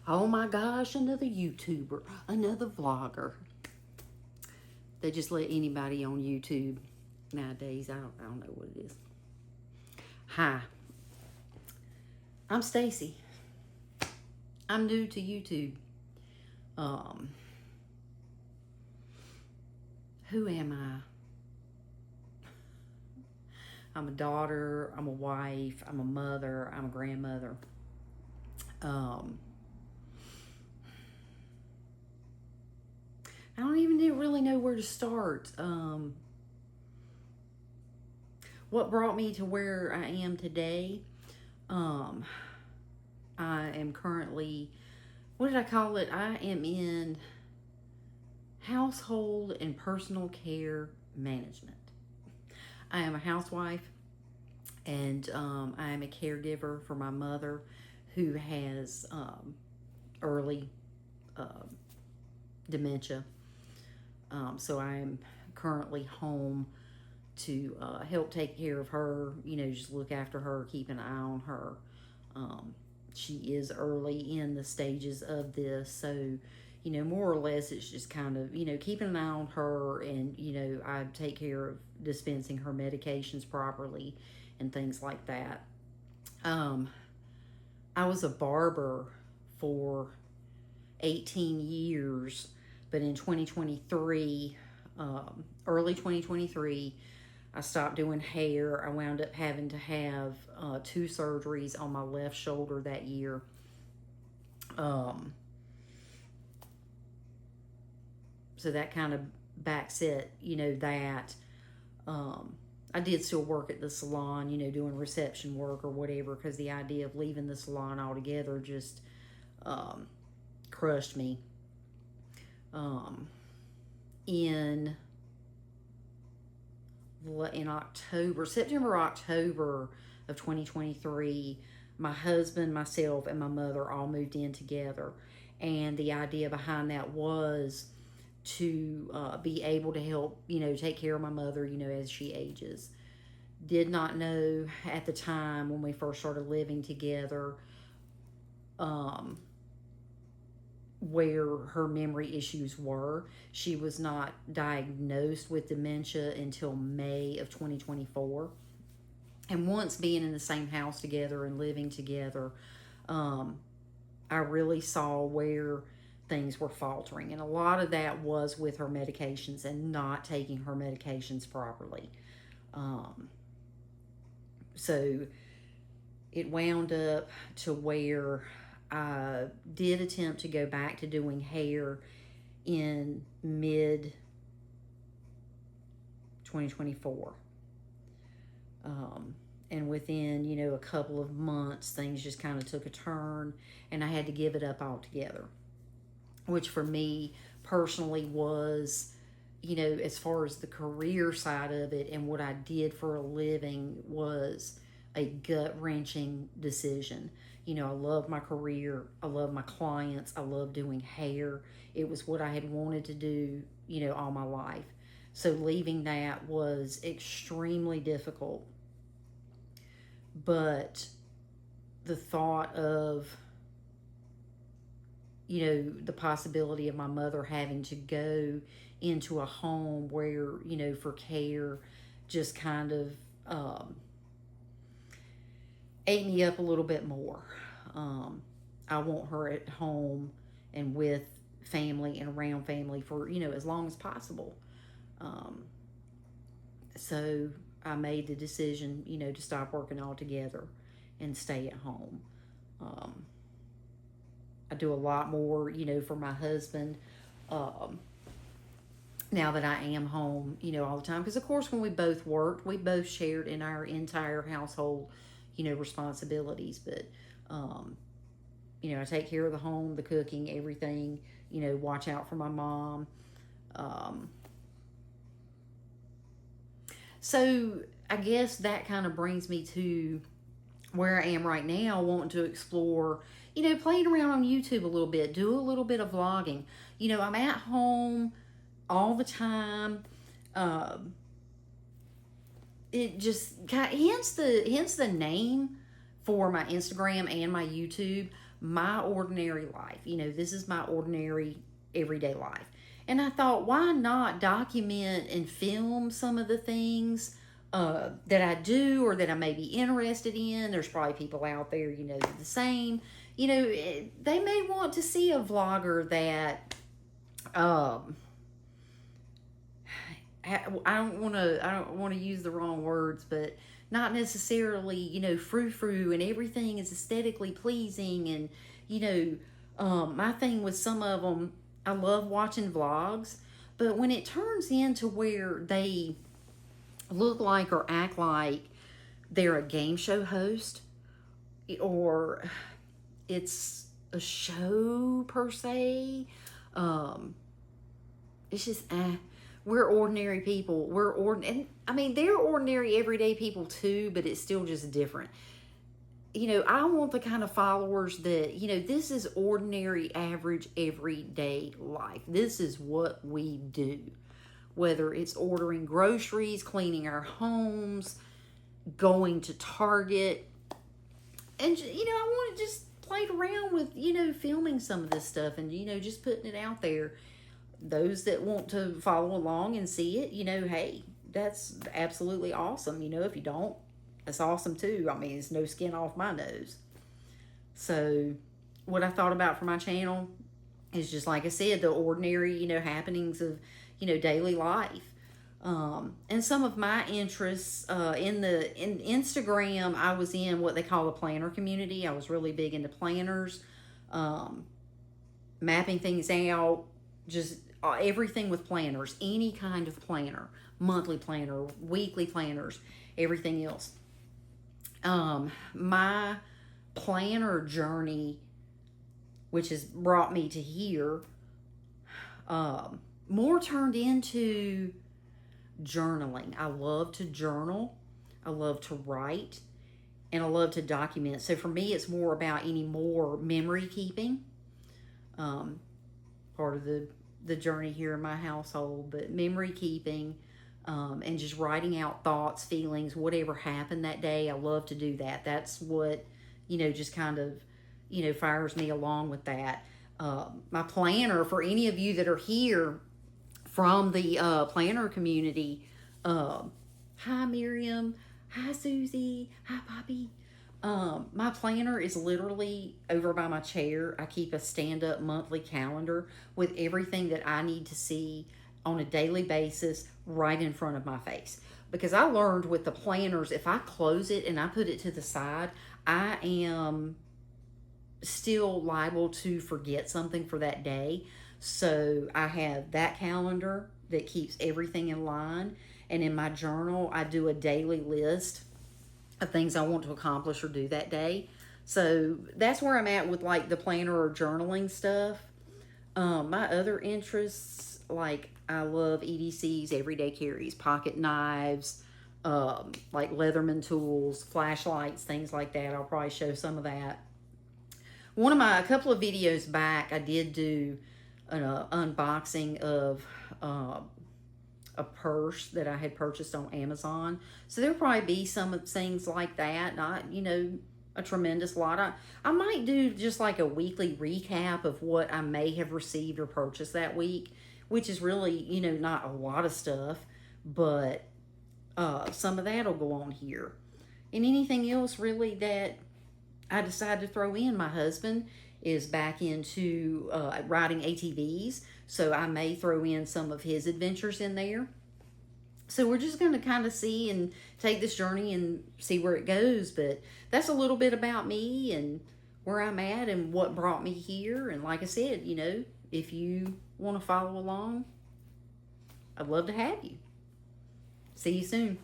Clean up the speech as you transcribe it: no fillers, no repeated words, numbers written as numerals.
Oh my gosh, another YouTuber, another vlogger. They just let anybody on YouTube nowadays. I don't know what it is. Hi, I'm Stacy. I'm new to YouTube. Who am I? I'm a daughter, I'm a wife, I'm a mother, I'm a grandmother. I don't even really know where to start. What brought me to where I am today? I am currently, what did I call it? I am in household and personal care management. I am a housewife, and I am a caregiver for my mother who has early dementia. So I'm currently home to help take care of her, just look after her, keep an eye on her. She is early in the stages of this, so more or less it's just kind of, keeping an eye on her, and, I take care of dispensing her medications properly and things like that. I was a barber for 18 years, but in 2023, early 2023, I stopped doing hair. I wound up having to have 2 surgeries on my left shoulder that year. So that kind of backset, that. I did still work at the salon, doing reception work or whatever, because the idea of leaving the salon altogether just crushed me. In September, October of 2023, my husband, myself, and my mother all moved in together. And the idea behind that was to be able to help, take care of my mother, as she ages. Did not know at the time when we first started living together where her memory issues were. She was not diagnosed with dementia until May of 2024. And once being in the same house together and living together, I really saw where things were faltering. And a lot of that was with her medications and not taking her medications properly. So it wound up to where I did attempt to go back to doing hair in mid 2024. And within, a couple of months, things just kind of took a turn, and I had to give it up altogether. Which for me personally was, as far as the career side of it and what I did for a living, was a gut-wrenching decision. I love my career. I love my clients. I love doing hair. It was what I had wanted to do, all my life. So leaving that was extremely difficult. But the thought of, the possibility of my mother having to go into a home where, for care, just kind of ate me up a little bit more. I want her at home and with family and around family for, as long as possible. So I made the decision, to stop working altogether and stay at home. I do a lot more, for my husband now that I am home, all the time. Because, of course, when we both worked, we both shared in our entire household, responsibilities. But, I take care of the home, the cooking, everything, watch out for my mom. So I guess that kind of brings me to where I am right now, wanting to explore, playing around on YouTube a little bit, do a little bit of vlogging. I'm at home all the time. It just hence the name for my Instagram and my YouTube. my ordinary life. You know, this is my ordinary everyday life. And I thought, why not document and film some of the things that I do or that I may be interested in? There's probably people out there, you know, the same. You know, they may want to see a vlogger that I don't want to use the wrong words, but not necessarily, you know, frou-frou and everything is aesthetically pleasing. And, you know, my thing with some of them, I love watching vlogs, but when it turns into where they look like or act like they're a game show host, or it's a show per se, it's just, we're ordinary people. And I mean, they're ordinary everyday people too, but it's still just different. You know, I want the kind of followers that, you know, this is ordinary, average, everyday life. This is what we do. Whether it's ordering groceries, cleaning our homes, going to Target. And, you know, I want to just play around with, you know, filming some of this stuff and, you know, just putting it out there. Those that want to follow along and see it, you know, hey, that's absolutely awesome. You know, if you don't, that's awesome too. I mean, it's no skin off my nose. So what I thought about for my channel is just, like I said, the ordinary, you know, happenings of, you know, daily life. And some of my interests in Instagram, I was in what they call the planner community. I was really big into planners, mapping things out, just everything with planners, any kind of planner, monthly planner, weekly planners, everything else. My planner journey, which has brought me to here, more turned into journaling. I love to journal. I love to write, and I love to document. So for me, it's more about any more memory keeping. Part of the journey here in my household, but memory keeping, and just writing out thoughts, feelings, whatever happened that day. I love to do that. That's what, you know, just kind of, you know, fires me along with that. My planner, for any of you that are here from the planner community, hi Miriam, hi Susie, hi Poppy. My planner is literally over by my chair. I keep a stand-up monthly calendar with everything that I need to see on a daily basis right in front of my face. Because I learned with the planners, if I close it and I put it to the side, I am still liable to forget something for that day. So I have that calendar that keeps everything in line. And in my journal, I do a daily list of things I want to accomplish or do that day. So that's where I'm at with like the planner or journaling stuff. My other interests, like I love EDCs, everyday carries, pocket knives, like Leatherman tools, flashlights, things like that. I'll probably show some of that. A couple of videos back, I did do an unboxing of a purse that I had purchased on Amazon. So there'll probably be some of things like that. Not, you know, a tremendous lot. I might do just like a weekly recap of what I may have received or purchased that week, which is really, you know, not a lot of stuff, but some of that'll go on here. And anything else really that I decided to throw in. My husband is back into riding ATVs, so I may throw in some of his adventures in there. So we're just going to kind of see and take this journey and see where it goes. But that's a little bit about me and where I'm at and what brought me here. And like I said, you know, if you want to follow along, I'd love to have you. See you soon.